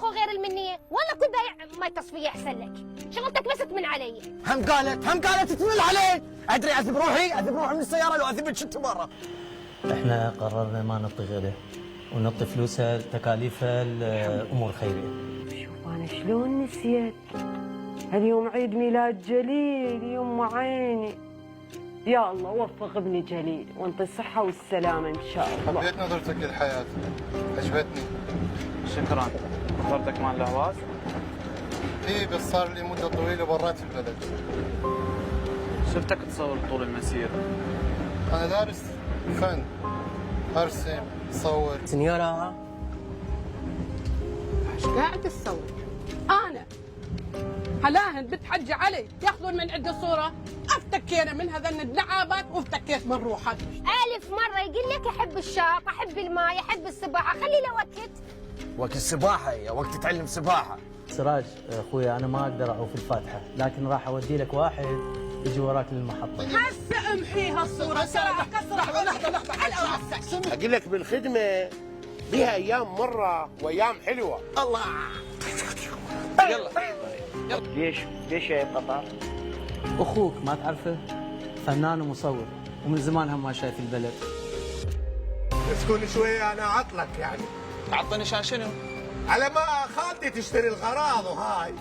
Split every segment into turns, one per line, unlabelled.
اخو غير المنيه، والله كنت بايع ماي تصفيه احسن لك، شغلتك بس تمن علي.
هم قالت تمل علي، ادري اذب روحي من السياره لو اذبك شنت برا.
احنا قررنا ما نعطي غيره ونعطي فلوسها تكاليفها لامور خيريه.
شوف انا شلون نسيت، اليوم عيد ميلاد جليل يما عيني. يا الله وفق ابني جليل وانطي الصحة والسلامة ان شاء الله.
حبيت نظرتك للحياة، عجبتني.
شكرا. نظرتك مال الهواز؟
ايه بس صار لي مدة طويلة برات البلد.
شفتك تصور طول المسيرة.
أنا دارس فن، أرسم، أصور.
سنيورة
ايش قاعد تسوي؟ انا هلاهن بنت حجي علي ياخذون من عندي صوره، افتكينا من هذن الدعابات وافتكيت من روحك.
الف مره يقول لك احب الشاط، احب الماء، احب السباحه، خلي له وقت.
وقت السباحه يا وقت تتعلم سباحه.
سراج اخوي انا ما اقدر اعوف الفاتحه، لكن راح اودي لك واحد يجي وراك للمحطه.
هسه امحيها الصوره ترى كسرها. لحظه على راسك.
اقول لك بالخدمه بها ايام مره وايام حلوه.
الله
ليش يا قطر؟
اخوك ما تعرفه؟ فنان ومصور ومن زمان هم ما شايف البلد.
تكون شويه انا عطلك يعني.
تعطيني شان شنو؟
على ما خالتي تشتري الغراض وهاي.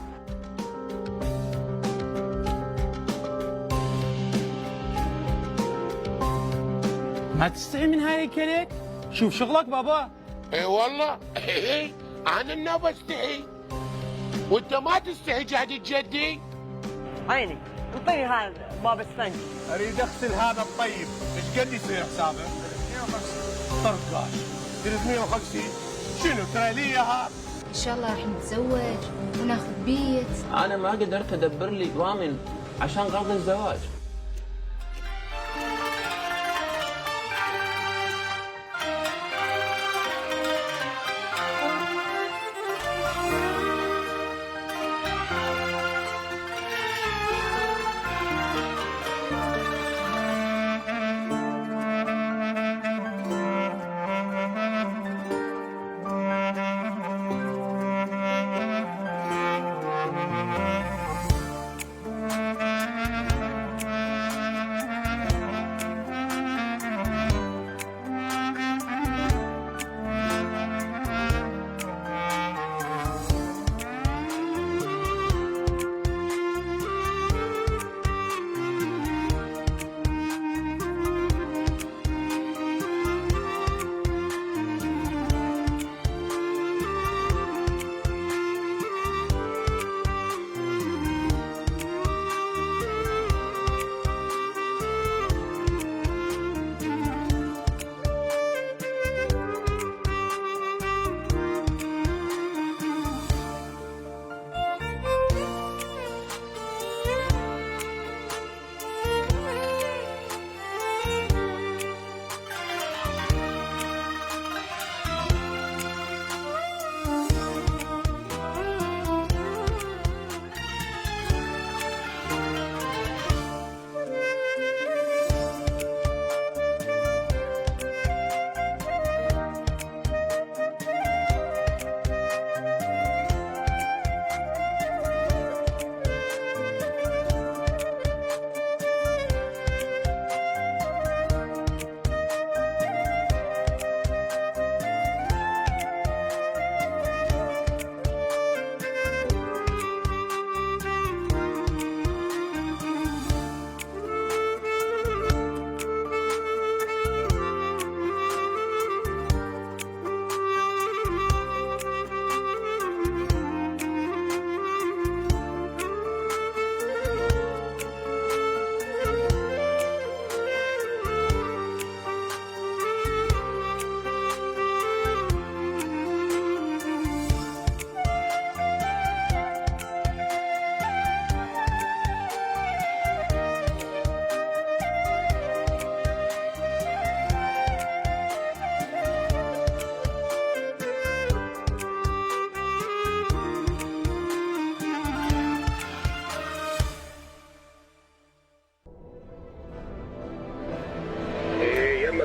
ما تستحي من هاي كليك؟ شوف شغلك بابا.
اي والله انا النوبه استحي وانت ما تستحي قاعد تجدي.
عيني انطيني هذا باب اسفنج.
اريد اغسل هذا الطيب، ايش قد يصير حسابه؟ 350 طرقاش 350 شنو ترى لي اياها؟
ان شاء الله راح نتزوج وناخذ بيت.
انا ما قدرت ادبر لي ضامن عشان غرض الزواج.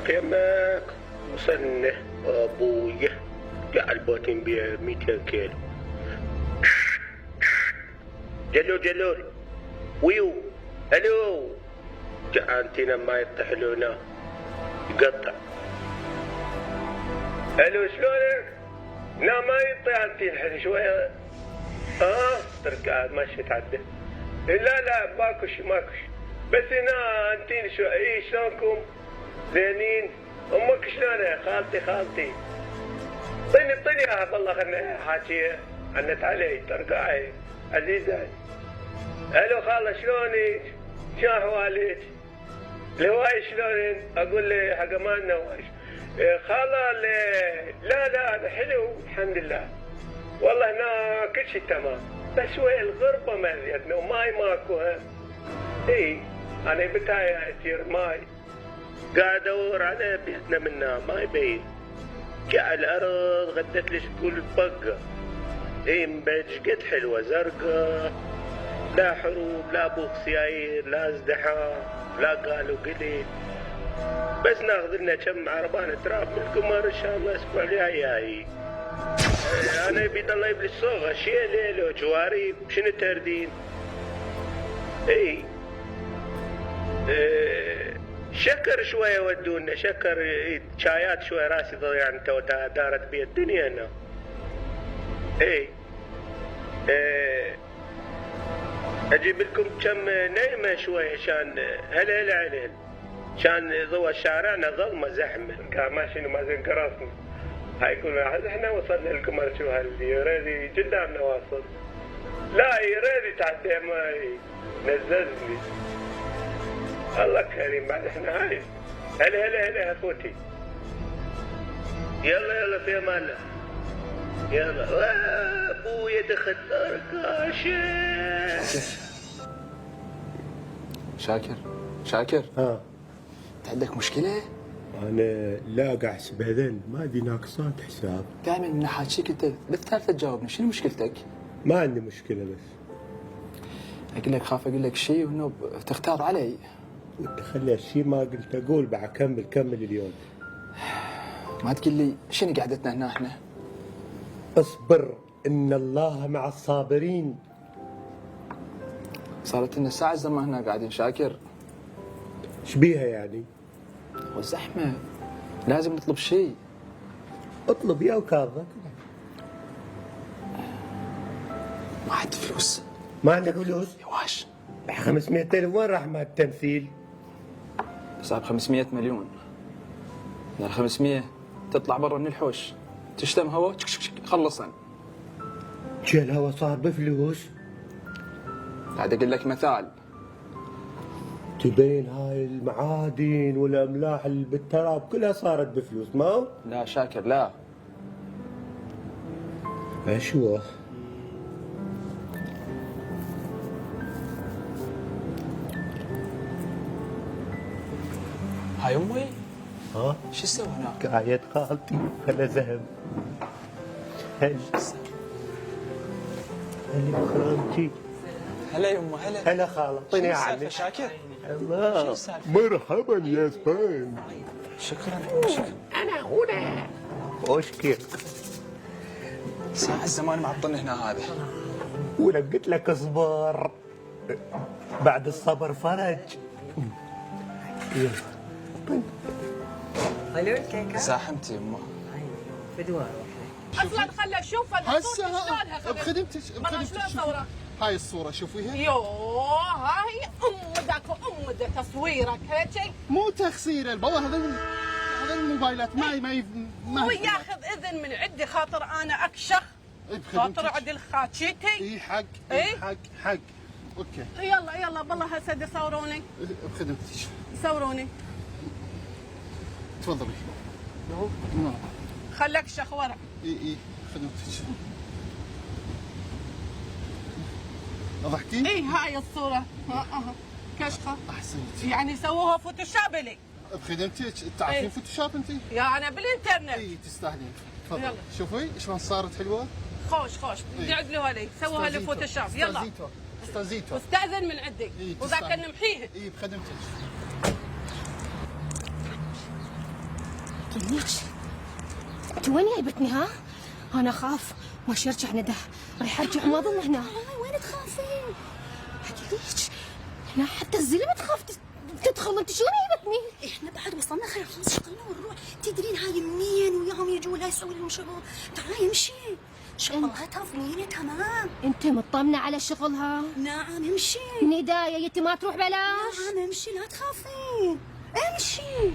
يمك وصلنا ابويا جعل بوتين ب 200 كيلو جلول ويو الو جعانتينا ما يطحلونا يقطع. الو شلونك؟ لا ما يطحنتين شويه ترقع ماشي تعدى. لا ماكو شي بس هنا انتين شو شلونكم؟ زينين؟ امك شلونها؟ خالتي طيني اياها والله خلنا حاكيه عنت علي ترقعي عزيزه. الو خاله شلونك؟ شو احوالك؟ الهواي شلونك؟ اقول لي حق مالنا هواي خاله لا انا حلو الحمد لله والله هنا كل شيء تمام بس شوي الغربه مالتنا وماي ماكو اي انا بتاعي يصير ماي قاعد ادور على بيتنا منها ما يبين قاعد الارض غدت لي تقول بقه اي مبيج قد حلوه زرقاء لا حروب لا بوق سيايير لا ازدحام لا قالوا قليل بس ناخذ لنا كم عربانه تراب من القمر ان شاء الله الاسبوع الجاي. انا يبي الله يبلي الصوغه شيء ليلو جواريب شنو تردين؟ اي شكر شويه ودونا شكر شايات شويه راسي يعني تو دارت بي الدنيا هنا. اي اجيب لكم كم نيمه شويه عشان هلا عليل عشان ضوء شارعنا ظلمه زحمه كان ماشي ما زين قرصنا هاي يقول احنا وصلنا القمر شو هاللي يريد قدامنا واصل لا يريد تعدي ما نزلني الله كريم بعد احنا هاي هلا اخوتي يلا في امان الله يلا ابويا دخل ركاشه.
شاكر انت عندك مشكله؟
انا لا قاعد احسب هذل ما ادري ناقصات حساب.
دائما من حاجيك انت بالثالثه تجاوبني شنو مشكلتك؟
ما عندي مشكله بس
اقول لك خاف اقول لك شيء وانه تختار علي.
وانت خلي هالشيء ما قلت اقول بعد كمل اليوم.
ما تقول لي شنو قعدتنا هنا احنا؟
اصبر ان الله مع الصابرين.
صارت لنا ساعه زمان هنا قاعدين شاكر.
ايش بيها يعني؟
والزحمه لازم نطلب شيء.
اطلب يا وكاظك.
ما عندي فلوس.
ما عندك فلوس؟
يواش
500,000 وين راح مع التمثيل؟
حساب 500 مليون. من 500 تطلع برا من الحوش تشتم هوا خلصن.
شو الهوا صار بفلوس؟
قاعد اقول لك مثال.
تبين هاي المعادن والاملاح اللي بالتراب كلها صارت بفلوس ما هو؟
لا شاكر لا.
شو؟
هاي امي؟
ها؟
شو تسوي هناك؟
قاعد خالتي خلا ذهب. هل خالتي
هلا يمه
هلا خاله اعطيني
عني شاكر.
الله مرحبا يا اسبان.
شكرا.
انا هنا اشكر.
ساعة الزمان معطلني هنا هذا.
ولا قلت لك اصبر بعد الصبر فرج.
زاحمتي يمه.
اصلا خلى اشوف
هسه بخدمتك هاي الصورة شوفيها.
يوه هاي ام ده تصويرك هيك
مو تخسير البابا هذا الموبايلات ما
هو ياخذ اذن من عندي خاطر انا اكشخ خاطر عدل خاتشيتي.
اي حق حق اوكي.
يلا بالله هسه صوروني
بخدمتك
صوروني
تفضلي.
خلك شخ ورا.
اي خدمتك. ضحكتي؟
اي هاي الصورة كشخة.
احسنتي.
يعني سووها فوتوشوب لي.
بخدمتك تعرفين فوتوشوب انت؟
يا انا بالانترنت.
اي تستاهلين. تفضلي شوفي شلون صارت حلوة.
خوش يعدلوها لي سووها لي فوتوشوب. يلا
استاذيتو
واستاذن من عندك وذاك نمحيه.
اي بخدمتك.
تنيش انت وين جايبتني ها؟ انا خاف ماشي ارجع ندى، رايح ارجع ما ضل هنا.
وين تخافين؟
احكي ليش هنا حتى الزلمه تخاف تدخل، انت شلون جايبتني؟
احنا بعد وصلنا خير، خلاص شغلنا ونروح. تدرين هاي منين وياهم يجوا لا يسوي لهم شغل؟ تعالي امشي، شغلها تضميني تمام.
انت مطمنه على شغلها؟
نعم امشي.
ندايا يتي ما تروح بلاش.
نعم امشي لا تخافين، امشي.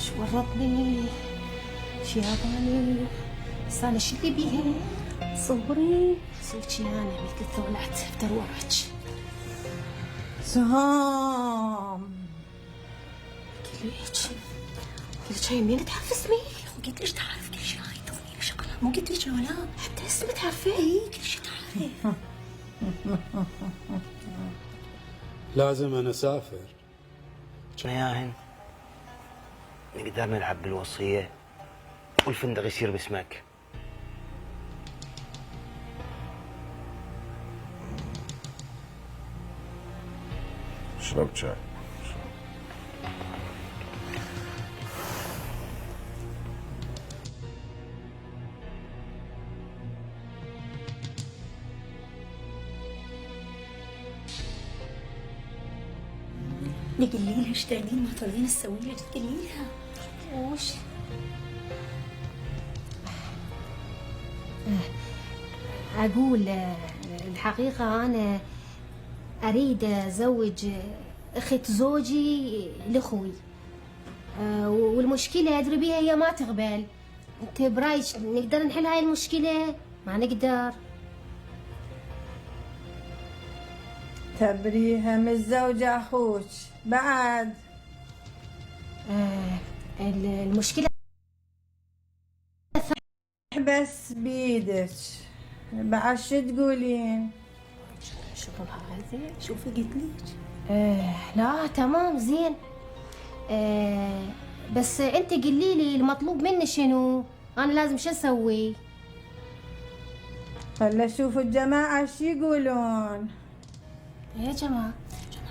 شو ورطني شي ياباني، بس انا شو اللي بيها؟ صبري صرتي انا مثل طلعت بدروعك.
سهام
قلت هاي منين تعرف اسمي؟
قلت ليش تعرف كل شيء، هاي تضميني شغلها، مو قلت لك لا
حتى اسمي تعرفين؟
اي كل شيء تعرفي.
لازم أنا أسافر.
ياهن نقدر نلعب بالوصية والفندق يصير باسمك.
شربت شاي.
قولي لها ايش تردين ما ترضين تسوي لها، قولي لها.
وش؟ أقول الحقيقة أنا أريد أزوج أخت زوجي لأخوي، والمشكلة أدري بيها هي ما تقبل. أنت برايك نقدر نحل هاي المشكلة؟ ما نقدر.
تبريها متزوجة أخوك بعد.
المشكلة
بس بيدك بعد شو تقولين؟
شغلها هذه.
شوفي قلت لك.
لا تمام زين. بس انت قولي لي المطلوب مني شنو؟ انا لازم شو اسوي؟
هلا شوفوا الجماعة شو يقولون.
يا جماعة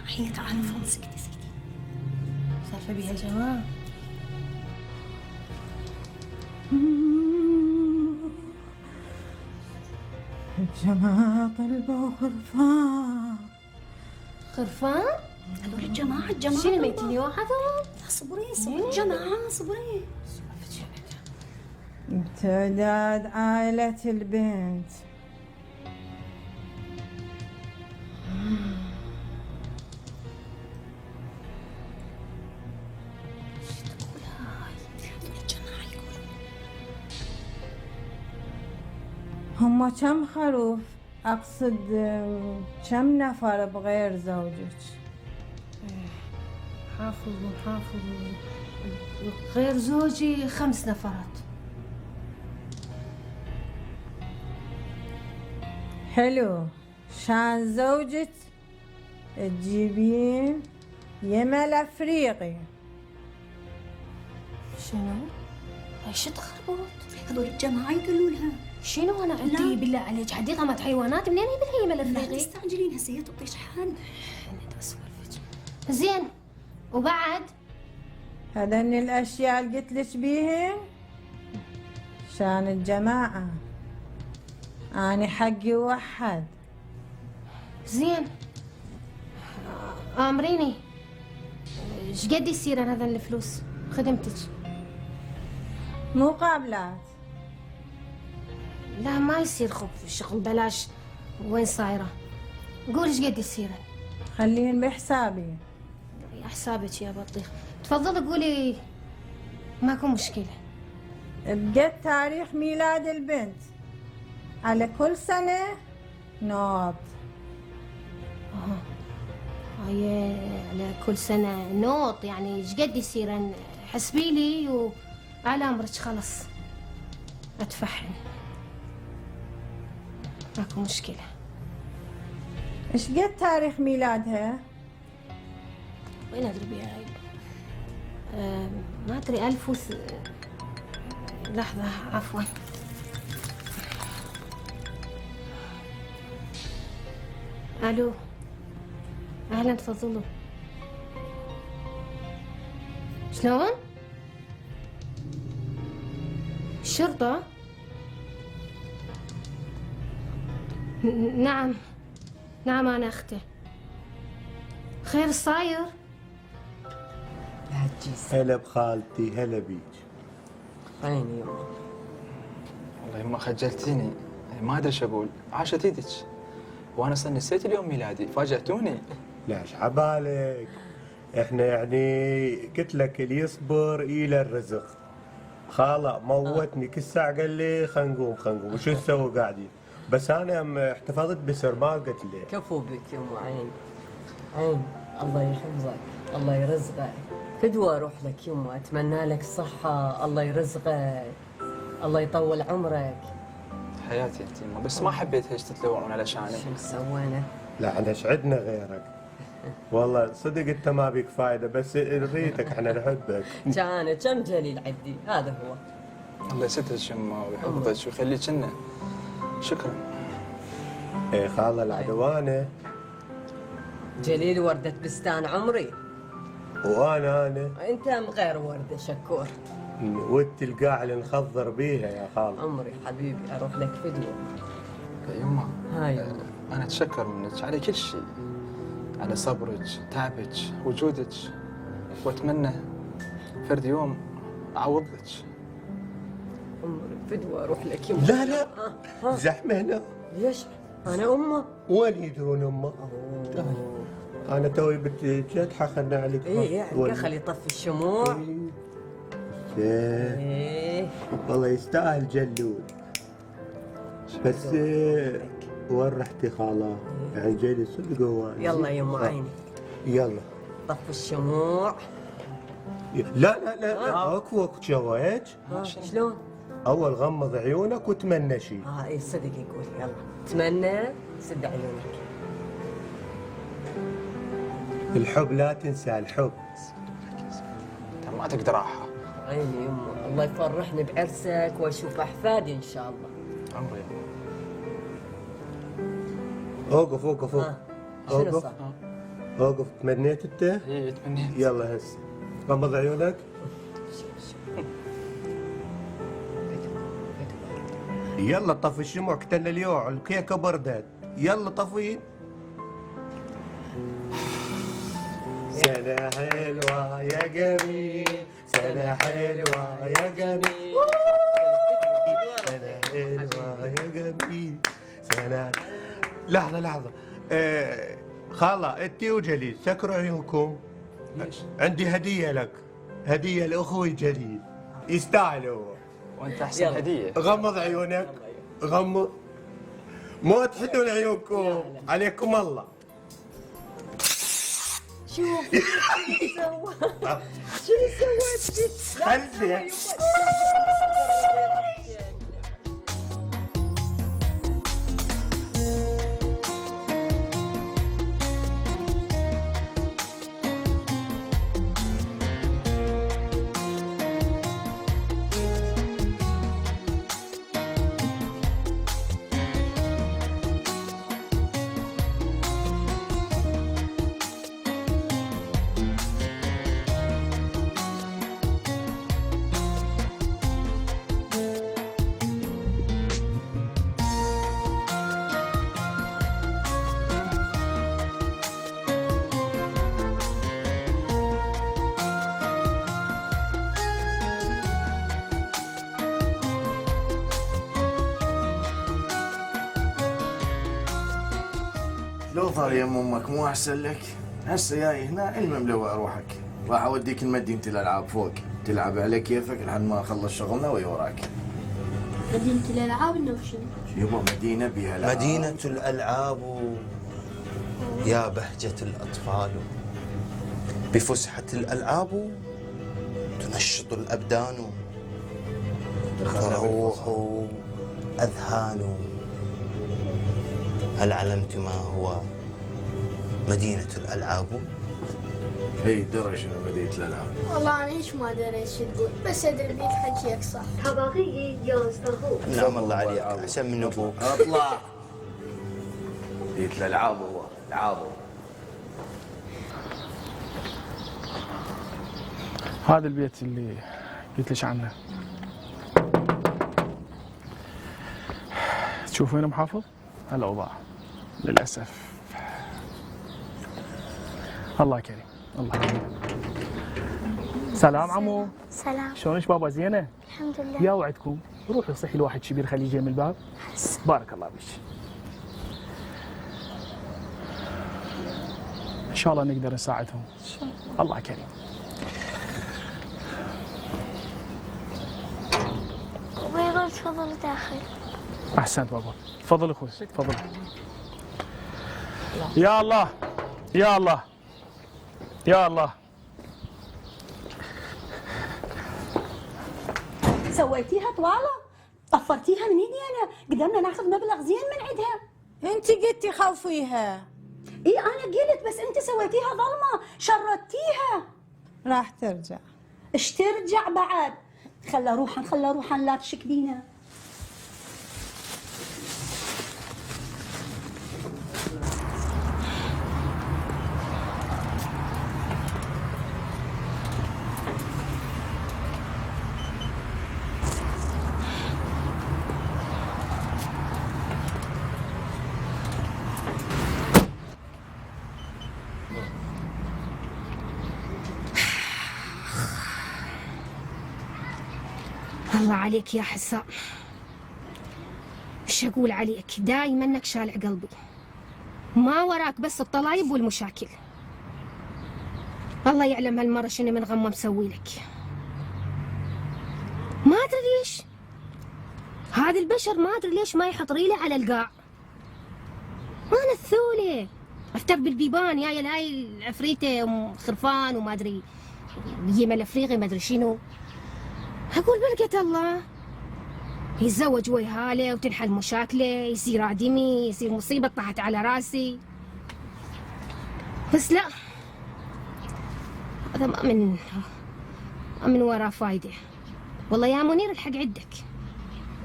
هي تعالي فوق سكتي سكتي.
سالفة بيها يا جماعة.
الجماعة طلبوا خرفان.
خرفان؟
هذول الجماعة
شنو ميتني هذول؟
صبري صبري جماعة صبري.
امتداد عائلة البنت. هم كم خروف؟ أقصد كم نفر بغير زوجك؟
حافظ غير زوجي 5 نفرات.
حلو، شان زوجك تجيبين يمل أفريقي.
شنو؟ هاي شو تخربط؟
هذول الجماعة يقولوا لها.
شنو انا عندي بالله عليك حديقة حيوانات منين يجيب لها يمل
لا
افريقي؟
تستعجلين هسه هي تعطيك حل.
زين وبعد؟
هذن الأشياء اللي قلت لك بيهن شان الجماعة. أنا حقي وحد.
زين امريني ايش قد يصير هذا الفلوس خدمتك؟
مقابلات.
لا ما يصير خب شغل بلاش. وين صايرة؟ قول ايش قد يصير.
خليهن بحسابي.
يا حسابك يا بطيخ. تفضلي قولي ماكو مشكلة.
بقت تاريخ ميلاد البنت على كل سنة نوط.
هاي على كل سنة نوط يعني ايش قد يصير؟ حسبي لي وعلى امرك خلص اتفحن ماكو مشكلة.
ايش قد تاريخ ميلادها؟
وين ادري بيها هاي؟ ما ادري لحظة عفوا. الو، اهلا تفضلوا. شلون؟ الشرطة؟ نعم نعم انا اخته. خير صاير؟
هلا بخالتي، هلا بيك.
عيني يما.
والله يما خجلتيني، ما ادري ايش اقول، عاشت ايدك. وانا اصلا نسيت اليوم ميلادي، فاجأتوني.
ليش عبالك؟ احنا يعني قلت لك اللي يصبر الى الرزق. خاله موتني كل ساعه قال لي خلينا نقوم خلينا نقوم، وشو نسوي قاعدين؟ بس انا احتفظت بسر ما قلت لك.
كفو بك يما. عين عين، الله يحفظك، الله يرزقك. فدوى اروح لك يما، اتمنى لك الصحة، الله يرزقك، الله يطول عمرك.
حياتي انت يما، بس ما حبيت هيك تتلوعون علشاني.
شو سوينا؟
لا احنا ايش عندنا غيرك؟ والله صدق انت ما بيك فايده، بس نريدك احنا نحبك.
كم جليل عندي، هذا هو.
الله يسترك يما ويحفظك ويخليك لنا. شكرا.
ايه خاله العدوانه.
جليل وردة بستان عمري.
وانا
انت غير وردة شكور.
ودت القاع اللي نخضر بيها يا خال.
عمري حبيبي، اروح لك فدوة.
يما
هاي
انا اتشكر منك على كل شيء، على صبرك، تعبك، وجودك، واتمنى فرد يوم اعوض لك.
عمري فدوة اروح لك يما.
لا لا زحمه هنا.
ليش؟ انا امه.
وين يدرون امه؟ انا توي بنت حخلنا عليك.
ايه خلي يطفي الشموع.
ايه والله يستاهل جلول. بس وين رحتي خاله؟ يعني جاي صدق هو.
يلا يما عيني.
يلا
طفي الشموع.
لا لا لا اكو جواج.
شلون؟
اول غمض عيونك وتمنى شيء.
اي صدق يقول. يلا تمنى، سد عيونك.
الحب لا تنسى الحب.
انت ما تقدرها.
عيني يما، الله يفرحني بعرسك واشوف احفادي ان شاء الله.
عمري.
اوقف اوقف اوقف.
شنو صار؟
اوقف. تمنيت انت؟
ايه تمنيت.
يلا هسه غمض عيونك. يلا طفي الشموع، كتلنا اليوع، الكيكه بردت. يلا طفين. سنة حلوة يا جميل، سنة حلوة يا جميل، سنة حلوة يا جميل، سنة. لحظة لحظة. خالة انت وجليل سكروا عيونكم. عندي هدية لك، هدية لأخوي جليل، يستاهلوا.
وانت احسن هدية.
غمض عيونك، غمض، مو تحدون عيونكم، عليكم الله.
شوف شنو سويت؟
خلفي.
لو صار يم امك مو احسن لك؟ هسه جاي هنا المملوع روحك، راح اوديك المدينة الالعاب فوق، تلعب على كيفك لحد ما اخلص شغلنا ويا وراك.
مدينة الالعاب انه شنو؟
يبا مدينة بها العاب.
مدينة الالعاب يا بهجة الاطفال، بفسحة الالعاب تنشط الابدان، تروح اذهان. هل علمت ما هو مدينة الألعاب؟
اي درى شنو بديت الالعاب.
والله انا هيش ما دريت شو تقول، بس ادري اللي تحكيك صح.
طبقي جوز طهور. نعم الله عليك احسن من ابوك.
اطلع. بديت الالعاب هو العاب.
هذا البيت اللي قلت لك عنه. تشوفين محافظ؟ هالأوضاع للأسف. الله كريم الله كريم. سلام عمو.
سلام.
شلونك بابا زينة؟
الحمد لله.
يا وعدكم روحي صحي الواحد كبير خليه يجي من الباب. بارك الله بك. إن شاء الله نقدر نساعدهم. الله كريم.
ويقول تفضل داخل.
أحسنت بابا. تفضل أخوي تفضل. يا الله يا الله يا الله.
سويتيها طوالة؟ طفرتيها من ايدي انا، قدرنا ناخذ مبلغ زين من عندها.
انت قلتي خوفيها.
اي انا قلت، بس انت سويتيها ظلمة، شردتيها.
راح ترجع.
ايش ترجع بعد؟ خلى روحا لا تشكدينا.
الله عليك يا حسام، ايش اقول عليك؟ دايما انك شالع قلبي، ما وراك بس الطلايب والمشاكل. الله يعلم هالمرة شنو من غمة مسوي لك. ما ادري ليش هذا البشر، ما ادري ليش ما يحط ريله على القاع. انا الثولة افتر بالبيبان يا هاي العفريتة ام خرفان وما ادري يمل افريقي ما ادري شنو. أقول بلقة الله يتزوج ويهاله وتنحل مشاكله، يصير آدمي، يصير مصيبة طاحت على راسي. بس لا، هذا ما من وراه فايدة. والله يا منير الحق عندك،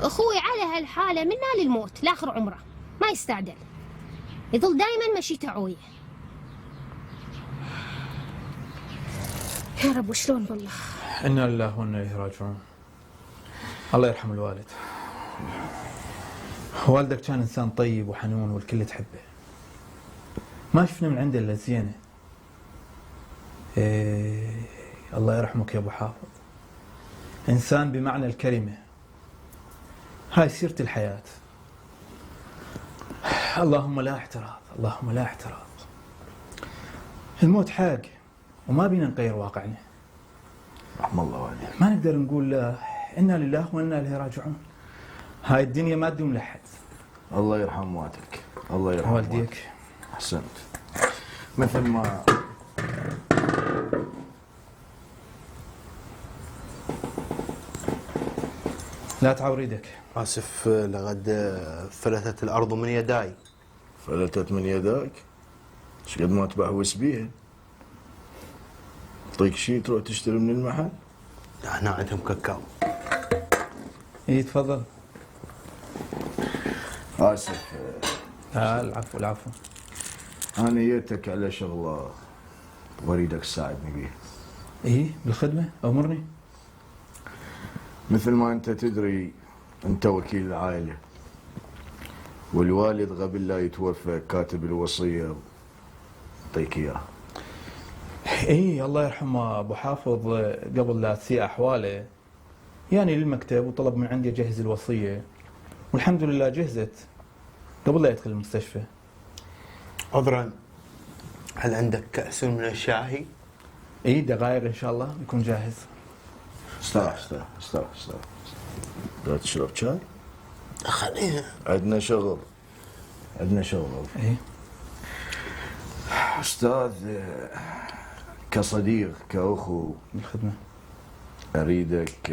أخوي على هالحالة منا للموت لآخر عمره، ما يستعدل، يظل دايما مشيته عوية. يا رب وشلون والله.
إنا لله وإنا إليه راجعون. الله يرحم الوالد. والدك كان إنسان طيب وحنون والكل تحبه. ما شفنا من عنده إلا زينة. الله يرحمك يا أبو حافظ. إنسان بمعنى الكلمة. هاي سيرة الحياة. اللهم لا احتراض، اللهم لا احتراض. الموت حاق وما بينا نغير واقعنا.
رحم الله والديك.
ما نقدر نقول إنا لله وإنا إليه راجعون. هاي الدنيا ما تدوم لحد.
الله يرحم والدك، الله يرحم
والديك.
أحسنت. مثل ما
لا تعور يدك.
اسف لقد فلتت الارض من يداي.
فلتت من يداك؟ ايش قد ما تبحوس بيها؟ طيق شيء تروح تشتري من المحل؟
هنا عندهم كاكاو.
اي تفضل.
اسف.
العفو العفو.
انا جيتك على شغله واريدك تساعدني بيها.
اي بالخدمه امرني.
مثل ما انت تدري انت وكيل العائله، والوالد قبل لا يتوفى كاتب الوصيه يعطيك اياها.
اي الله يرحمه ابو حافظ قبل لا تسيء احواله يعني للمكتب وطلب من عندي اجهز الوصيه، والحمد لله جهزت قبل لا يدخل المستشفى.
عذرا، هل عندك كأس من الشاي؟
اي دقائق ان شاء الله يكون جاهز.
استراح استراح استراح استراح. لا تشرب شاي؟
خليها.
عندنا شغل. عندنا شغل.
اي
استاذ، كصديق كأخو
بالخدمه
اريدك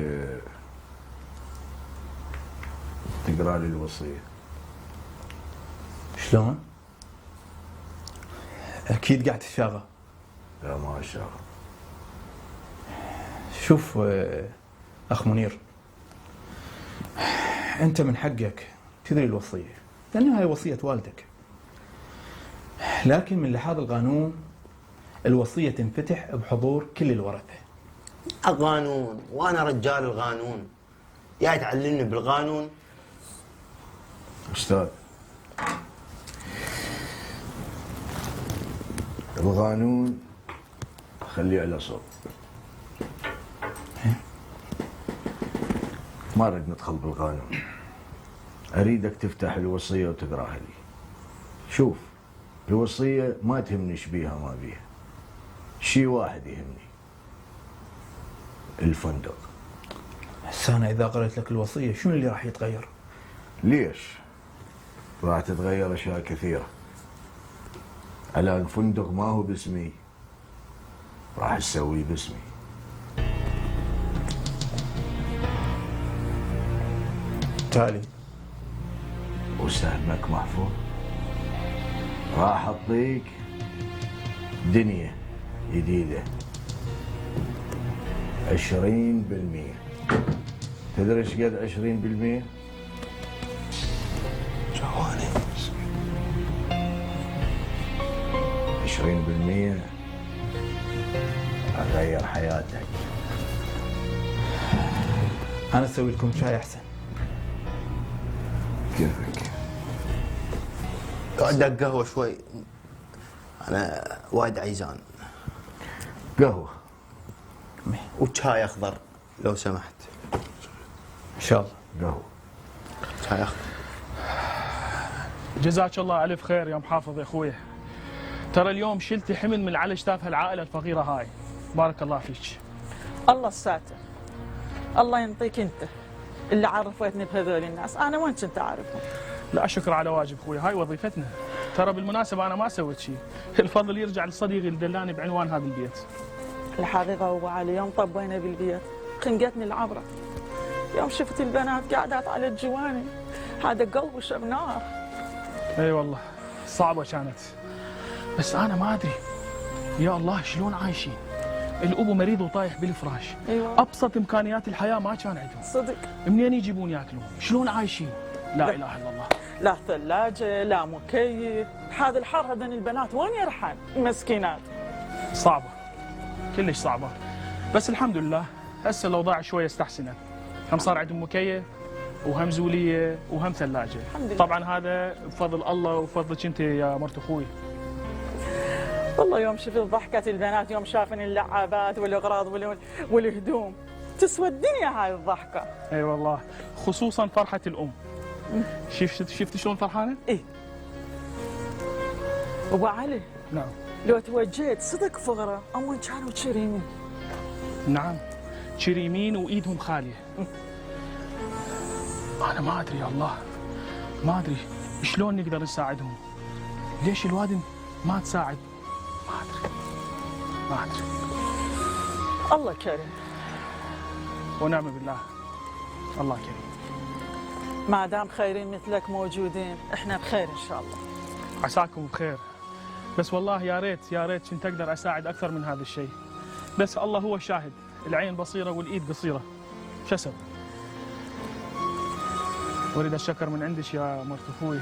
تقرا لي الوصيه.
شلون؟ اكيد قاعد تشاغل.
لا ما شاء الله.
شوف أخ منير، أنت من حقك تدري الوصية لأنها هي وصية والدك، لكن من لحاظ القانون الوصية تنفتح بحضور كل الورثة.
القانون وانا رجال القانون، يا تعلمني بالقانون.
أستاذ، القانون خليه على صوب، ما أريد ندخل بالقانون، أريدك تفتح الوصية وتقراها لي. شوف، الوصية ما تهمني ايش بيها ما بيها، شيء واحد يهمني، الفندق.
بس أنا إذا قرأت لك الوصية شنو اللي راح يتغير؟
ليش؟ راح تتغير أشياء كثيرة. الآن الفندق ما هو باسمي، راح أسويه باسمي.
تالي
وسهمك محفوظ، راح أعطيك دنيا جديدة 20%. تدري ايش قد 20%؟
جواني
20% أغير حياتك.
أنا أسوي لكم شاي أحسن.
كيفك؟
عندك قهوة شوي؟ أنا وايد عيزان.
قهوة
وشاي أخضر لو سمحت.
إن شاء الله.
قهوة
شاي أخضر.
جزاك الله ألف خير يا محافظ يا أخوي، ترى اليوم شلتي حمل من على اجتاف هالعائلة الفقيرة هاي، بارك الله فيك.
الله الساتر، الله ينطيك انت اللي عرفتني بهذول الناس، انا وين كنت اعرفهم؟
لا شكر على واجب اخوي، هاي وظيفتنا. ترى بالمناسبة انا ما سويت شيء، الفضل يرجع لصديقي اللي دلاني بعنوان هذا البيت.
الحقيقة ابو علي يوم طبينا بالبيت خنقتني العبرة، يوم شفت البنات قاعدات على الجواني هذا قلب وشب نار.
اي والله صعبة كانت، بس انا ما ادري يا الله شلون عايشين. الابو مريض وطايح بالفراش.
أيوة.
ابسط امكانيات الحياه ما كان عندهم.
صدق.
منين يجيبون ياكلون؟ شلون عايشين؟ لا اله الا الله.
لا ثلاجة لا مكيف، هذا الحر هذين البنات وين يرحل؟ مسكينات.
صعبة كلش صعبة، بس الحمد لله هسه الاوضاع شوية استحسنت، هم صار عندهم مكيف وهم زولية وهم ثلاجة. طبعا هذا بفضل الله وفضلك انت يا مرت اخوي.
والله يوم شفت ضحكة البنات يوم شافن اللعابات والاغراض والهدوم تسوى الدنيا هاي الضحكة.
اي والله، خصوصا فرحة الام. شفت شلون فرحانة؟
ايه. ابو علي.
نعم.
لو توجهت صدق فقرة أول كانوا كريمين.
نعم كريمين وايدهم خالية. انا ما ادري يا الله، ما ادري شلون نقدر نساعدهم، ليش الوادم ما تساعد؟ ما ادري ما ادري.
الله كريم
ونعم بالله، الله كريم.
ما دام خيرين مثلك موجودين احنا بخير ان شاء الله.
عساكم بخير، بس والله يا ريت كنت اقدر اساعد اكثر من هذا الشيء، بس الله هو الشاهد، العين بصيره والايد قصيره، شو اسوي؟ اريد الشكر من عندك يا مرت اخوي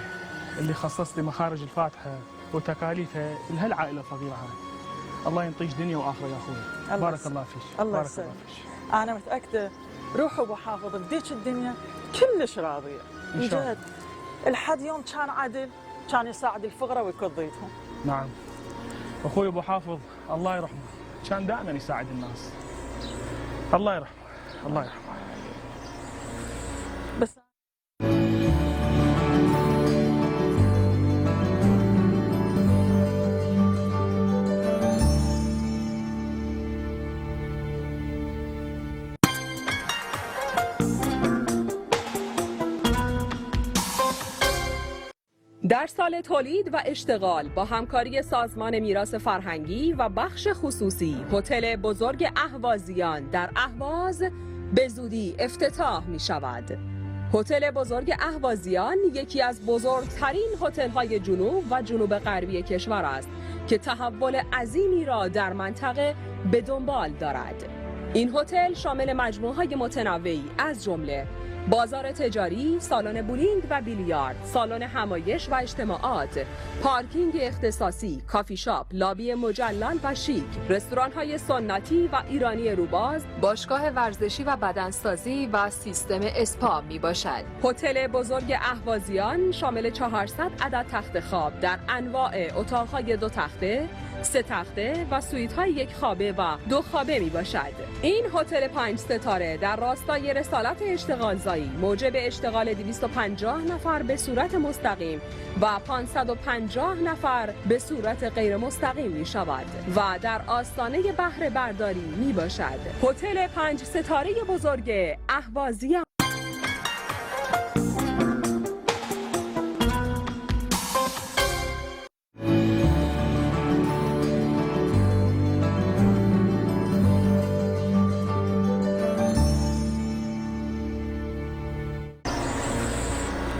اللي خصصت لي مخارج الفاتحه وتكاليفها لهالعائله الفقيره هاي. الله ينطيك دنيا واخره يا اخوي. بارك الله فيك.
الله
بارك
يسلمك.
الله فيك.
انا متاكده روح ابو حافظ بديك الدنيا كلش راضيه.
إن شاء الله.
جد الحد يوم كان عدل كان يساعد الفقراء ويكضيتهم.
نعم. اخوي ابو حافظ الله يرحمه كان دائما يساعد الناس. الله يرحمه الله يرحمه.
بس
در سال تولید و اشتغال با همکاری سازمان میراث فرهنگی و بخش خصوصی هتل بزرگ اهوازیان در اهواز به زودی افتتاح می شود. هتل بزرگ اهوازیان یکی از بزرگترین هتل‌های جنوب و جنوب غربی کشور است که تحول عظیمی را در منطقه به دنبال دارد. این هتل شامل مجموعه‌های متنوعی از جمله بازار تجاری، سالن بولینگ و بیلیارد، سالن همایش و اجتماعات، پارکینگ اختصاصی، کافی شاپ، لابی مجلل و شیک، رستوران‌های سنتی و ایرانی روباز، باشگاه ورزشی و بدنسازی و سیستم اسپا میباشد. هتل بزرگ اهوازیان شامل 400 عدد تخت خواب در انواع اتاق‌های 2 تخته، 3 تخته و سویت‌های 1 خوابه و 2 خوابه می باشد. این هتل 5 ستاره در راستای رسالت اشتغالزایی موجب اشتغال 250 نفر به صورت مستقیم و 550 نفر به صورت غیر مستقیم می شود و در آستانه بهره برداری می باشد. هتل 5 ستاره بزرگ اهوازیان.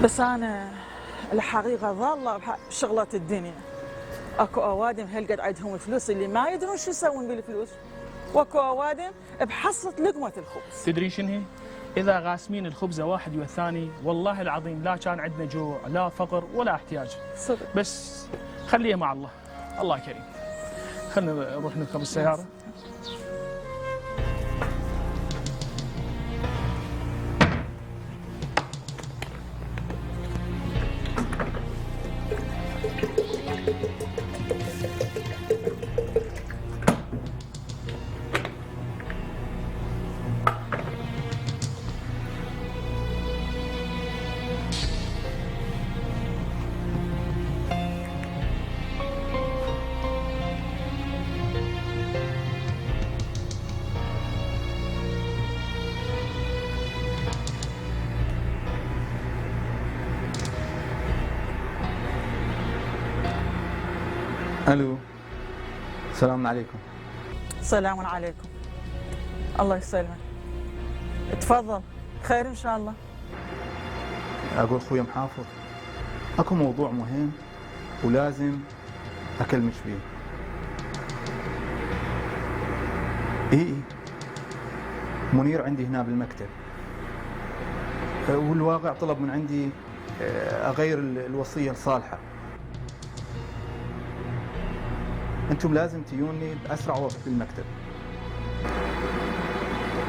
بس أنا الحقيقة ظالة بشغلة الدنيا. أكو أوادم هالقد عندهم فلوس اللي ما يدرون شو يسوون بالفلوس، وأكو أوادم بحصة لقمة الخبز.
تدري شنو هي؟ إذا غاسمين الخبزة واحد والثاني والله العظيم لا كان عندنا جوع لا فقر ولا احتياج.
صدق.
بس خليها مع الله، الله كريم. خلينا نروح نركب السيارة.
الو، السلام عليكم.
سلام عليكم. الله يسلمك. تفضل، خير ان شاء الله.
اقول اخوي محافظ، اكو موضوع مهم ولازم اكلمك فيه. اي منير عندي هنا بالمكتب، والواقع طلب من عندي اغير الوصيه لصالحه. انتم لازم تجوني باسرع وقت بالمكتب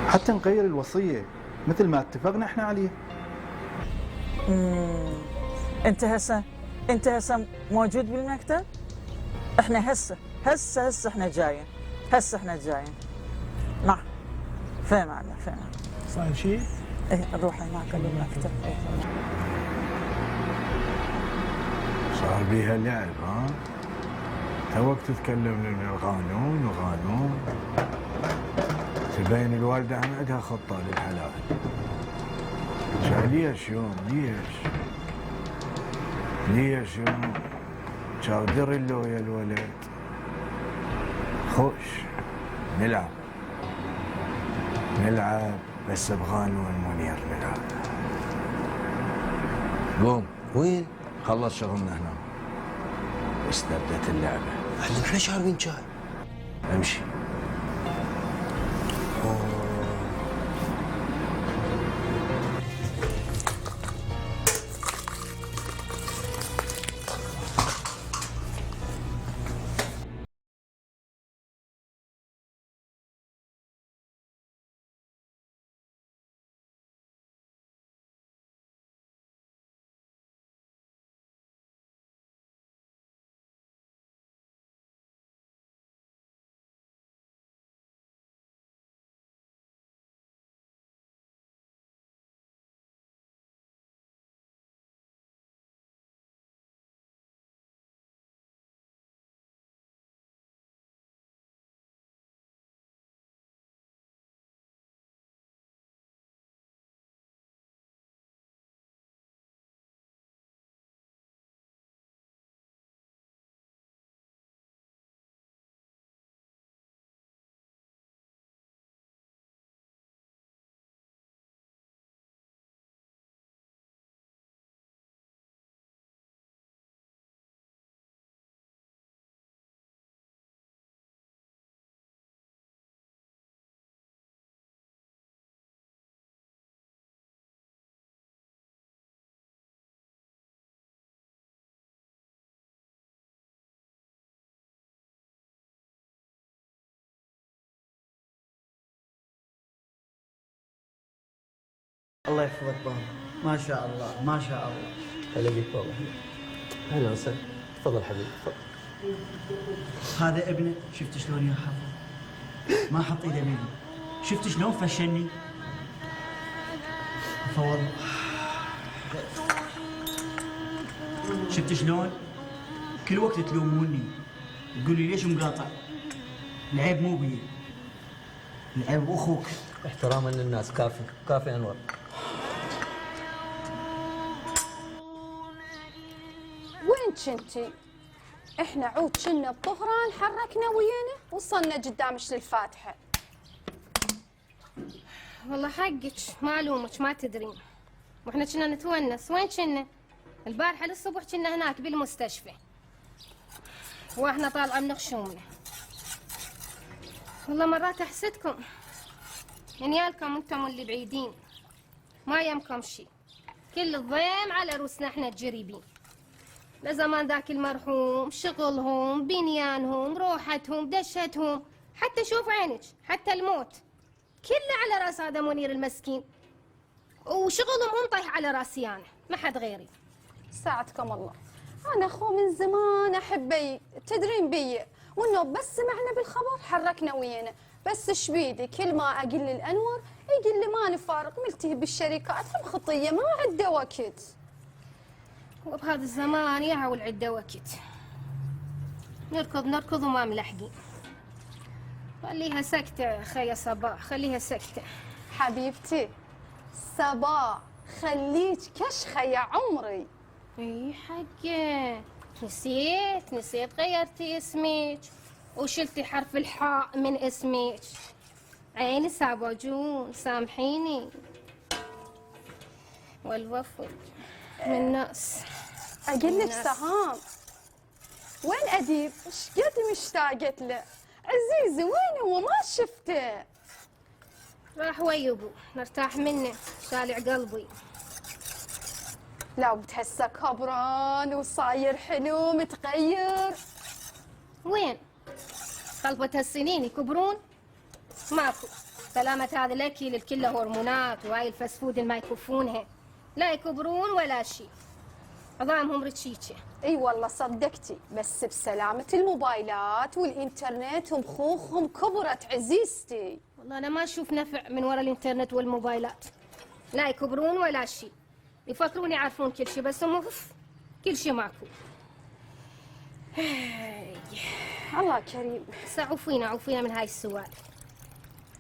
حتى نغير الوصيه مثل ما اتفقنا احنا عليه.
انت هسه موجود بالمكتب؟ احنا هسه احنا جايين. نعم. فين معنا فين؟
صاير شيء؟
ايه نروح هناك بالمكتب.
صار بيها لعب ها؟ توك تتكلم لنا القانون تبين الوالدة عندها خطة للحلال. ليش يوم ليش يوم شاودر له يا الولد خوش نلعب بس بقانون منير نلعب. قوم وين؟ خلص شغلنا هنا واستبدت اللعبة.
احنا شاربين شاي.
امشي.
الله يحفظك بابا. ما شاء الله ما شاء الله.
هلا بك بابا. اهلا وسهلا. تفضل حبيبي تفضل.
هذا ابنه، شفت شلون يحفظ؟ ما حط ايده مني. شفت شلون فشني؟ فوالله شفت شلون؟ كل وقت تلوموني تقول لي ليش مقاطع؟ العيب مو بي، العيب اخوك.
احتراما للناس. كافي كافي انور.
وين كنتي؟ احنا عود كنا بطهران، حركنا ويانا وصلنا قدامش للفاتحه.
والله حقك ما الومك ما تدرين، واحنا كنا نتونس. وين كنا؟ البارحه للصبح كنا هناك بالمستشفى واحنا طالعه من خشومنا. والله مرات احسدكم عيالكم انتم اللي بعيدين ما يمكم شي، كل الضيم على روسنا احنا الجريبين. لزمان ذاك المرحوم شغلهم بنيانهم روحتهم دشتهم، حتى شوف عينك حتى الموت كله على راس هذا منير المسكين، وشغلهم هم طيح على راسي انا ما حد غيري.
ساعدكم الله. انا اخو من زمان احبه، تدرين بي، وانه بس سمعنا بالخبر حركنا ويانا. بس شبيدي كل ما اقول للانور يقول لي ما نفارق، ملتهي بالشركات هم خطيه ما عنده وقت.
وبهذا الزمان يا والعده وقت، نركض وما ملحقين. خليها سكته خيا صباح، خليها سكته.
حبيبتي صباح خليك كشخه يا عمري.
اي حقه نسيت غيرتي اسمك وشلتي حرف الحاء من اسمك. عيني سابوجون سامحيني. والوفد من الناس.
اقول لك سهام، وين اديب؟ ايش قد مشتاقت له. عزيزي وين هو ما شفته؟
راح ويا ابو نرتاح منه شالع قلبي.
لا بتحسه كبران وصاير حلو متغير.
وين؟ خلطة هالسنين يكبرون؟ ماكو. سلامة هذا الاكل الكل هرمونات وهاي الفاسفود اللي ما يكفونها، لا يكبرون ولا شيء. عظامهم رتشيكه.
اي والله صدقتي، بس بسلامة الموبايلات والانترنت ومخوخهم كبرت عزيزتي.
والله انا ما اشوف نفع من وراء الانترنت والموبايلات، لا يكبرون ولا شيء. يفكرون يعرفون كل شيء بس هم كل شيء ماكو.
الله كريم.
عوفينا من هاي السوالف.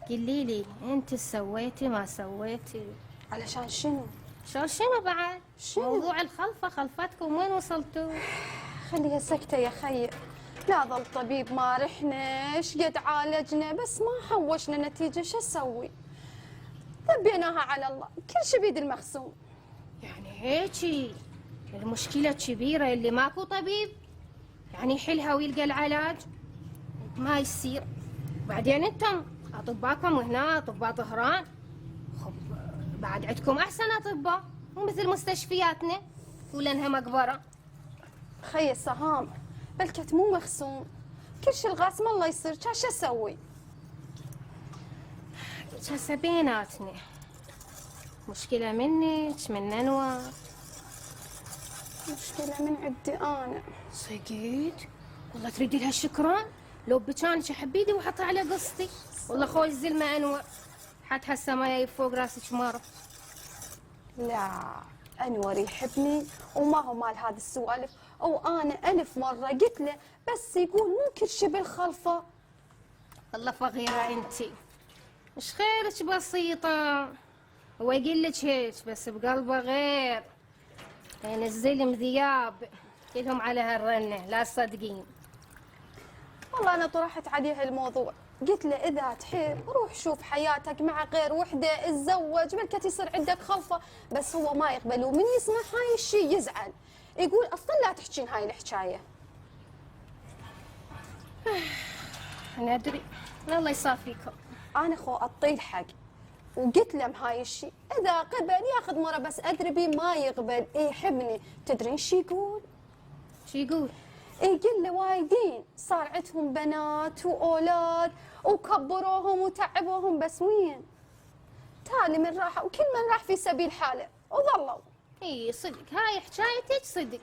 قولي لي انت سويتي ما سويتي؟
علشان شنو؟
شنو بعد؟ موضوع الخلفة خلفتكم وين وصلتوا؟
خليها سكتة يا خي. لا ظل طبيب ما رحنا، شقد عالجنا بس ما حوشنا نتيجة. شو اسوي؟ ذبيناها على الله، كل شي بيد المخزون.
يعني هيجي المشكلة كبيرة اللي ماكو طبيب يعني يحلها ويلقى العلاج؟ ما يصير. بعدين انتم اطباءكم هنا اطباء طهران، خب بعد عندكم احسن اطباء مو مثل مستشفياتنا ولا انها مقبرة.
خي سهام بلكت مو مخزون، كل شي الغاسم الله يصير. شو اسوي؟
هسه بيناتنا مشكلة منك من انور.
مشكلة من عندي انا.
صدق؟ والله تريدي لها الشكران؟ لو بكانك حبيدي وحطها على قصتي. والله خوي الزلمة انور حتى هسه ما جايب فوق راسك مرة.
لا انور يحبني وما هو مال هذه السوالف، وانا 1000 مرة قلت له بس يقول مو كل شي بالخلفة.
والله فقيرة انتي، مش خيرك بسيطة. هو يقول لك هيك بس بقلبه غير. يعني الزلم ذياب كلهم على هالرنة لا تصدقين.
والله انا طرحت عليه الموضوع، قلت له اذا تحب روح شوف حياتك مع غير وحده، اتزوج بلكت يصير عندك خلفه. بس هو ما يقبل، ومن يسمع هاي الشيء يزعل، يقول اصلا لا تحكين هاي الحكايه.
انا ادري الله يصافيكم.
انا خو اعطيه الحق وقلت له هاي الشيء، اذا قبل ياخذ مره، بس ادري بيه ما يقبل يحبني. تدرين شو يقول؟
شو يقول؟
يقول له وايدين صار عندهم بنات واولاد وكبروهم وتعبوهم، بس وين؟ تالي من راحة وكل من راح في سبيل حاله وظلوا.
اي صدق، هاي حكايتك صدق،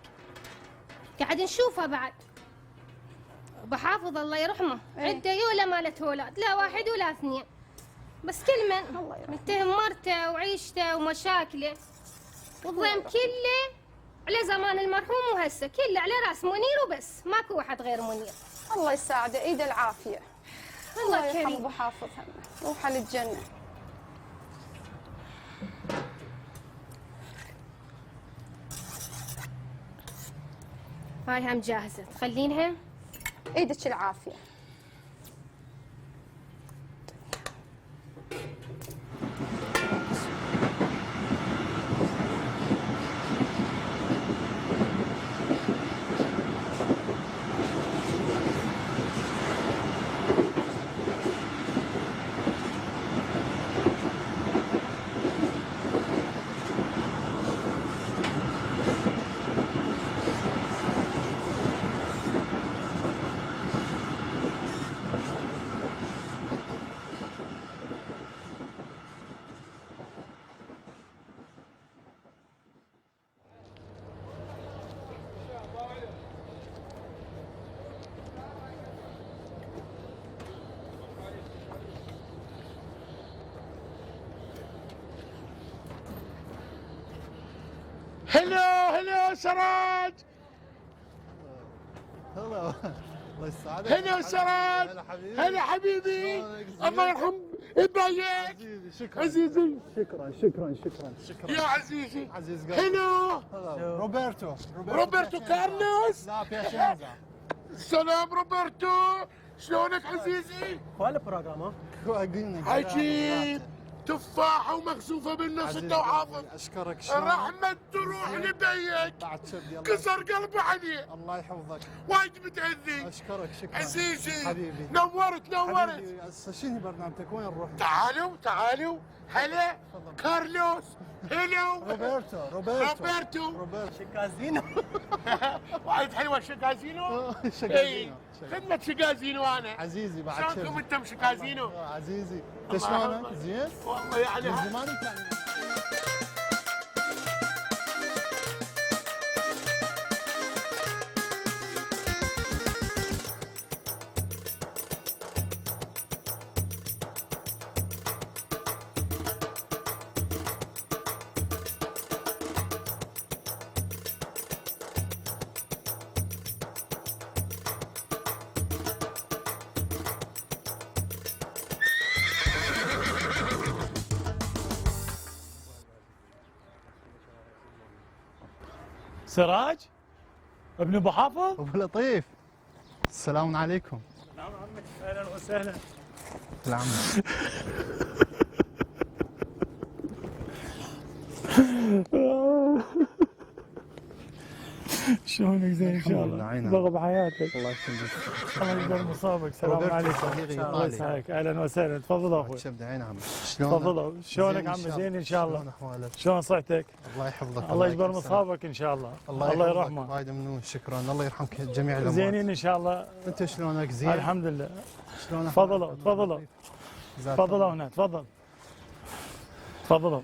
قاعد نشوفها بعد. ابو حافظ الله يرحمه عنده يوله مالت اولاد، لا واحد ولا اثنين، بس كل من متهم مرته وعيشته ومشاكله، والضيم كله على زمان المرحوم وهسه كله على راس منير وبس، ماكو واحد غير منير.
الله يساعده، ايد العافيه.
الله
يرحم
كريم.
ابو حافظ همه، روح على الجنه.
هاي هم جاهزه، تخلينها؟
ايدك العافيه.
هلا سراج.
هلا الله يسعدك.
هلا سراج. هلا حبيبي. الله يرحم ابايك. عزيزي.
شكرا
يا عزيزي.
عزيز
هلا.
روبرتو
كارلوس.
لا بياشينزا.
سلام روبرتو، شلونك عزيزي؟
ولا بروجرام
عجيب، تفاحة ومخسوفة بالنص انت وحافظ.
اشكرك.
رحمة تروح لبيك،
بعد شبدي
كسر قلبي عليه.
الله يحفظك.
وايد متأذي.
اشكرك شكرا
عزيزي
حبيبي.
نورت.
حبيبي هسه شنو برنامجك؟ وين نروح؟
تعالوا هلا كارلوس. هلو
روبرتو
شيكازينو. وايد حلوه شيكازينو.
شيكازينو.
خدمة شيكازينو انا.
عزيزي بعد
شلونكم انتم شيكازينو؟
عزيزي انت شلونك؟ زين؟
والله يعني
من زمان انت
سراج ابن ابو حافظ.
ابو لطيف السلام عليكم.
نعم عمي، اهلا وسهلا.
العم
شلونك؟ زين ان شاء الله. ضغط بحياتك.
الله يسلمك.
الله يجبر مصابك. السلام عليكم. الله يسعدك. اهلا وسهلا. تفضل اخوي.
شبدي عين عمي. شلونك؟
تفضل. شلونك عمي؟ زين ان شاء الله.
شلون احوالك؟
شلون صحتك؟
الله يحفظك.
الله يجبر مصابك ان شاء الله. الله يرحمه.
وايد ممنون. شكرا. الله يرحمك جميع الاموات.
زينين ان شاء الله.
انت شلونك؟ زين
الحمد لله.
شلون
تفضلوا تفضلوا تفضلوا هنا. تفضلوا.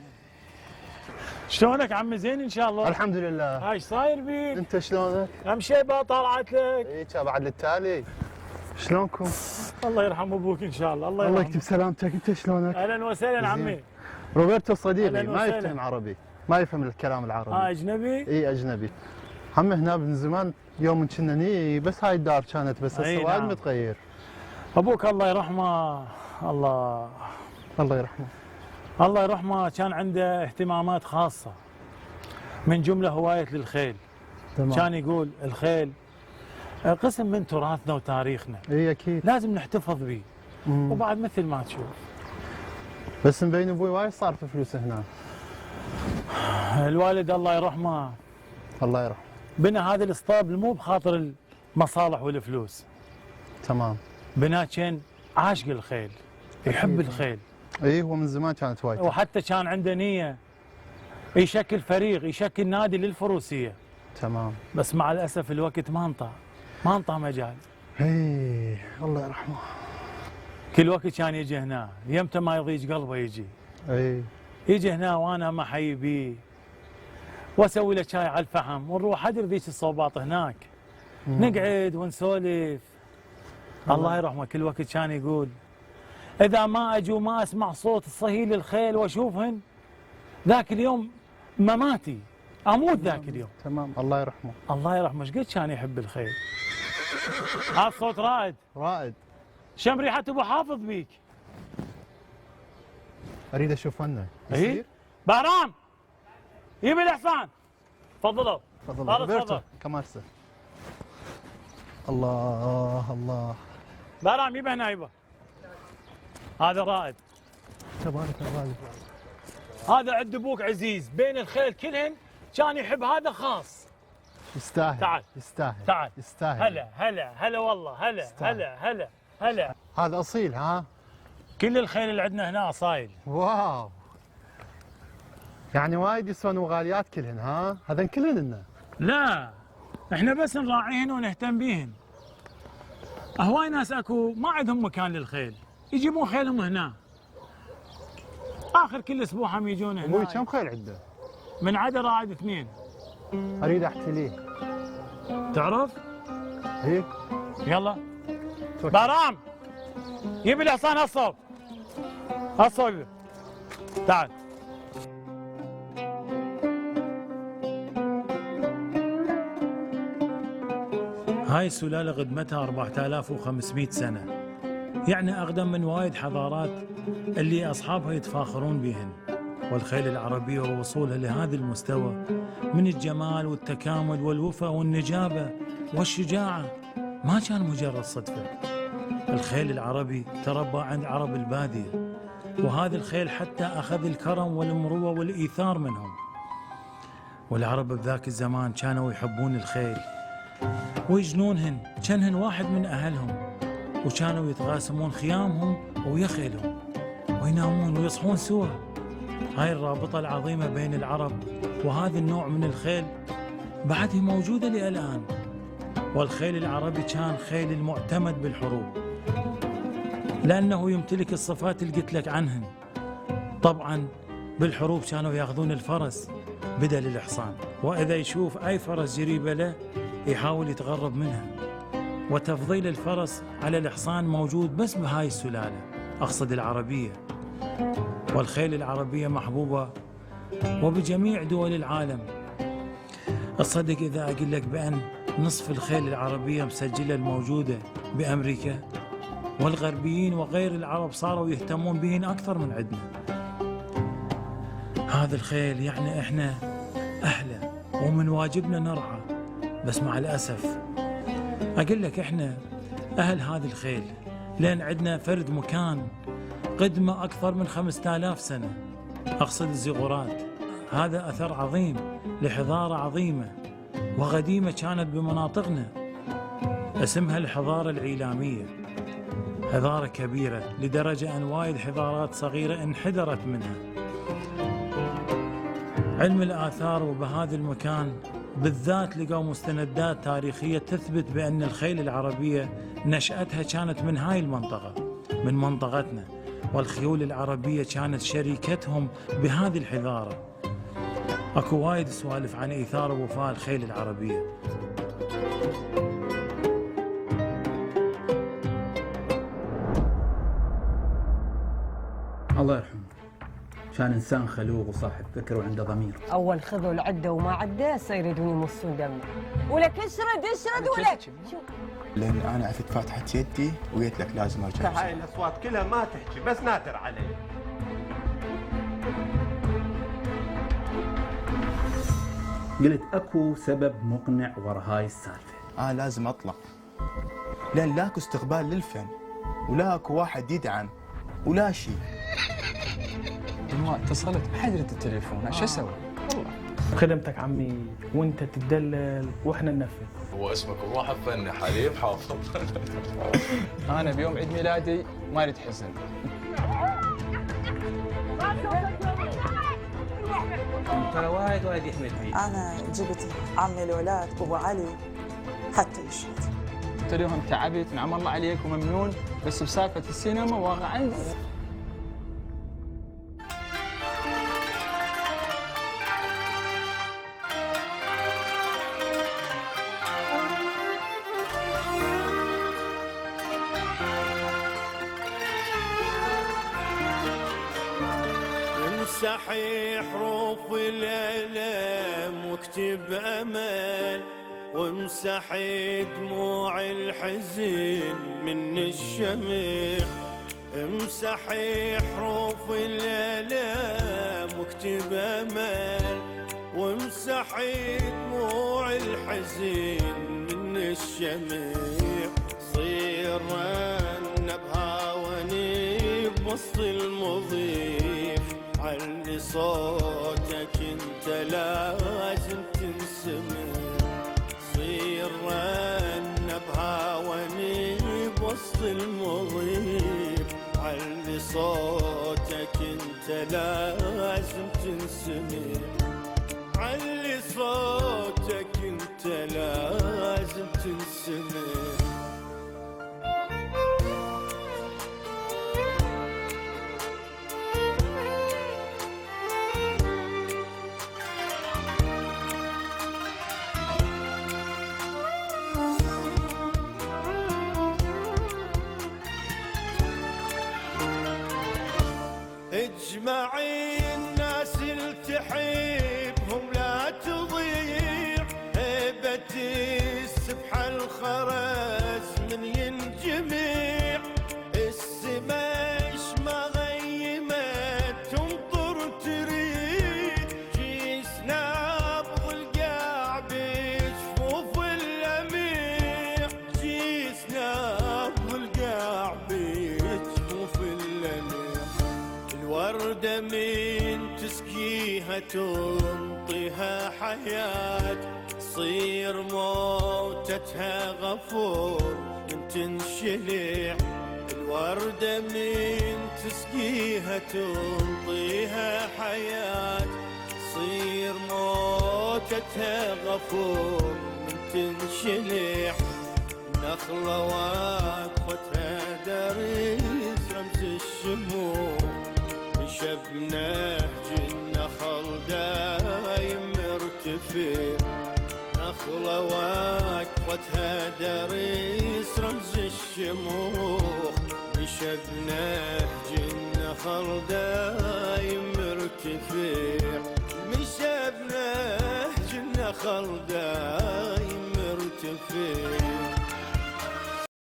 شلونك عمي؟ زين ان شاء الله.
الحمد لله.
هاي ايش صاير بيك؟
انت شلونك؟
اهم شيء بقى طلعت لك.
اي بعد للتالي. شلونكم؟
الله يرحم ابوك ان شاء الله.
الله
يرحمه.
يكتب سلامتك. انت شلونك؟
اهلا وسهلا عمي.
روبرتو صديقي
أهلاً
ما
وسهلاً.
يفهم عربي، ما يفهم الكلام العربي.
اجنبي؟
اي اجنبي. هم هنا من زمان يوم كنا ني بس هاي الدار كانت بس هسه وايد متغير.
ابوك الله يرحمه. الله
يرحمه.
الله يرحمه كان عنده اهتمامات خاصة، من جملة هواية للخيل.
تمام.
كان يقول الخيل قسم من تراثنا وتاريخنا،
اي اكيد
لازم نحتفظ به. وبعد مثل ما تشوف
بس مبين ابوي وايد صار في فلوس هنا.
الوالد الله يرحمه
الله يرحمه
بنى هذا الاسطبل مو بخاطر المصالح والفلوس.
تمام.
بناه كان عاشق الخيل، يحب الخيل.
اي هو من زمان كانت هوايته.
وحتى كان عنده نية يشكل فريق، يشكل نادي للفروسية.
تمام.
بس مع الأسف الوقت ما انطى مجال.
اي الله يرحمه.
كل وقت كان يجي هنا، يمتى ما يضيج قلبه يجي.
اي
يجي هنا وانا ما حي بيه واسوي له شاي على الفحم ونروح ادري ذيك الصوبات هناك نقعد ونسولف. الله يرحمه كل وقت كان يقول اذا ما اجي وما اسمع صوت صهيل الخيل واشوفهن ذاك اليوم مماتي اموت ذاك اليوم.
تمام الله يرحمه.
الله يرحمه ايش قد كان يحب الخيل. هذا صوت رائد.
رائد.
شم ريحه ابو حافظ بيك.
اريد اشوف عنه.
اي بهرام يبي الحصان. تفضلوا.
تفضل روبرتو كمارسة. الله الله.
بهرام يبي هنا يبا. هذا رائد.
تبارك الله.
هذا عند ابوك عزيز بين الخيل كلهن كان يحب هذا خاص.
يستاهل.
تعال
يستاهل.
تعال.
يستاهل.
هلا هلا هلا والله هلا هلا هلا هلا.
هذا اصيل ها؟
كل الخيل اللي عندنا هنا اصايل.
واو. يعني وايد يسوون وغاليات كلهن ها؟ هذا كلهن لنا.
لا احنا بس نراعيهن ونهتم بيهن. هواي ناس اكو ما عندهم مكان للخيل يجيبون خيلهم هنا. اخر كل اسبوع هم يجون هنا.
ابوي كم خيل عنده؟
من عدا رائد 2.
اريد احتليه.
تعرف؟
ايه.
يلا. بهرام جيب الحصان هالصوب. هالصوب تعال. هاي السلالة قدمتها 4500 سنة، يعني أقدم من وايد حضارات اللي أصحابها يتفاخرون بهن. والخيل العربية ووصولها لهذا المستوى من الجمال والتكامل والوفاء والنجابة والشجاعة ما كان مجرد صدفة. الخيل العربي تربى عند عرب البادية، وهذا الخيل حتى أخذ الكرم والمروة والإيثار منهم. والعرب بذاك الزمان كانوا يحبون الخيل ويجنونهن، كانهن واحد من أهلهم، وكانوا يتقاسمون خيامهم ويا خيلهم وينامون ويصحون سوا. هاي الرابطة العظيمة بين العرب وهذا النوع من الخيل بعدها موجودة للآن. والخيل العربي كان خيل المعتمد بالحروب لأنه يمتلك الصفات اللي قلت لك عنهن. طبعا بالحروب كانوا ياخذون الفرس بدل الحصان، وإذا يشوف أي فرس قريبة له يحاول يتغرب منها. وتفضيل الفرس على الحصان موجود بس بهاي السلالة، أقصد العربية. والخيل العربية محبوبة وبجميع دول العالم. أصدق إذا أقول لك بأن نصف الخيل العربية مسجلة الموجودة بأمريكا، والغربيين وغير العرب صاروا يهتمون بهن أكثر من عندنا. هذا الخيل يعني إحنا أهله ومن واجبنا نرعى، بس مع الأسف أقول لك إحنا أهل هذا الخيل لأن عندنا فرد مكان قدمه أكثر من 5000 سنة، أقصد الزغورات. هذا أثر عظيم لحضارة عظيمة وقديمة كانت بمناطقنا، اسمها الحضارة العيلامية. حضارة كبيرة لدرجة أن وايد حضارات صغيرة انحدرت منها. علم الآثار وبهذا المكان بالذات لقوا مستندات تاريخية تثبت بأن الخيل العربية نشأتها كانت من هاي المنطقة، من منطقتنا. والخيول العربية كانت شريكتهم بهذه الحضارة. اكو وايد سوالف عن إيثار ووفاء الخيل العربية.
الله يرحمه كان إنسان خلوق وصاحب فكر وعنده ضمير.
اول خذوا العده وما عده سيريدون يمصون دمه. ولك اشرد ولك.
لان انا عفت فاتحه يدي وقلت لك لازم ارجع.
هاي الاصوات كلها ما تحكي بس نادر علي.
قلت اكو سبب مقنع ورا هاي السالفه.
لازم اطلع لان لاكو استقبال للفن ولا اكو واحد يدعم ولا شيء.
اتصلت بحجرة التليفون، شو اسوي؟ والله
خدمتك عمي وانت تدلل واحنا ننفذ.
هو اسمك واحد فني حليم حافظ.
انا بيوم عيد ميلادي ما اريد حزن.
ترى وايد يحمل فيه.
انا جبت عمي الولاد ابو علي حتى يشهد.
قلت لهم تعبت نعم الله عليك وممنون، بس بسالفه السينما واقعا
امسحي حروف الألم واكتب أمل، وامسحي دموع الحزن من الشمع. امسحي حروف الألم واكتب أمل، وامسحي دموع الحزن من الشمع. صير بها وني بوسط المضيف، علي صوتك انت لازم تنسمع. صير بها وني بوسط المضيف، علي صوتك انت لازم تنسمع. علي صوتك انت لازم تنسمع. اجمعي الناس التحبهم لا تضيع، هيبة السبحة الخرز من ينجمع. السماش ما غيمت تمطر تريد، جيسنا بالقاع بجفوف اللميع. جيسنا بالقاع بجفوف اللميع. الوردة من تسقيها تنطيها حياة، تصير موتتها غفور من تنشلع. الوردة من تسقيها تنطيها حياة، تصير موتتها غفور من تنشلع. نخلة واقفتها دريس رمز الشموع، شب نهج النخل دايم مرتفع. نخلة واقفتها دريس رمز الشموخ، بشب نهج النخل دايم مرتفع. بشب نهج النخل دايم مرتفع.